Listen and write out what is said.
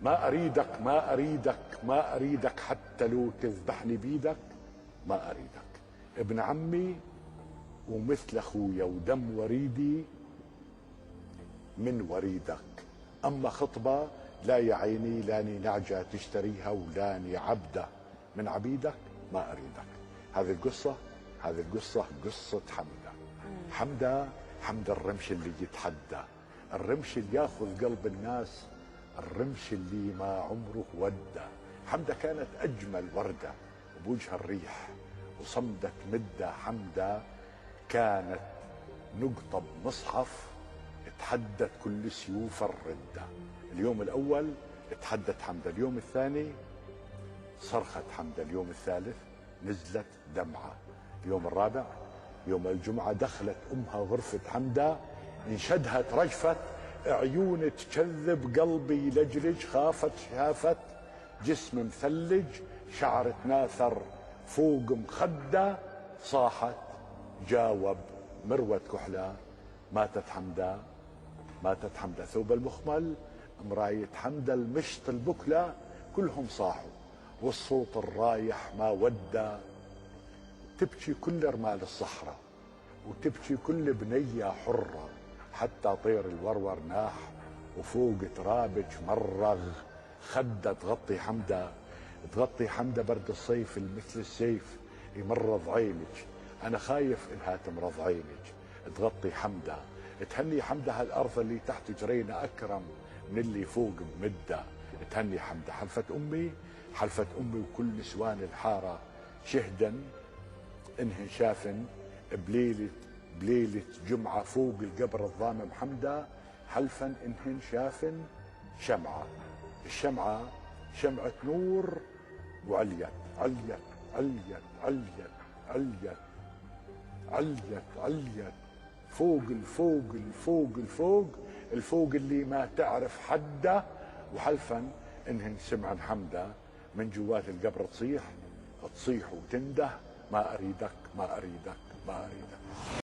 ما أريدك ما أريدك ما أريدك حتى لو تذبحني بيدك، ما أريدك. ابن عمي ومثل أخويا ودم وريدي من وريدك. أما خطبة لا يا عيني لاني نعجة تشتريها ولاني عبدة من عبيدك، ما أريدك. هذه القصة قصة حمدة. حمدة الرمش اللي يتحدى، الرمش اللي ياخذ قلب الناس، الرمش اللي ما عمره ودى. حمدة كانت أجمل وردة بوجه الريح وصمدة مدة. حمدة كانت نقطة بمصحف اتحدت كل سيوف الردة. اليوم الأول اتحدت حمدة، اليوم الثاني صرخت حمدة، اليوم الثالث نزلت دمعة، اليوم الرابع يوم الجمعة دخلت أمها غرفة حمدة، انشدها رجفت عيون تكذب قلبي لجلج، خافت شافت جسم مثلج، شعر تناثر فوق مخدة، صاحت جاوب مروة كحلة، ماتت حمدة ماتت حمدة. ثوب المخمل مراية حمدة المشط البكلة، كلهم صاحوا والصوت الرايح ما ودى. تبكي كل رمال الصحراء وتبكي كل بنية حرة، حتى طير الورور ناح وفوق ترابك مرغ. خدة تغطي حمدة برد الصيف مثل السيف يمرض عينك، أنا خايف إنها تمرض عينك. تغطي حمدة تهني حمدة هالأرض اللي تحت جرينا أكرم من اللي فوق بمدة. تهني حمدة حلفت أمي وكل نسوان الحارة شهدا إنهن شافن بليلة جمعة فوق القبر الضامم حمدة، حلفا إنهن شافن الشمعة شمعة نور وعليت عليت عليت عليت عليت عليت عليت فوق الفوق الفوق الفوق الفوق اللي ما تعرف حده. وحلفا إنهن سمعن حمدة من جوات القبر تصيح وتنده، ما أريدك ما أريدك ما أريدك.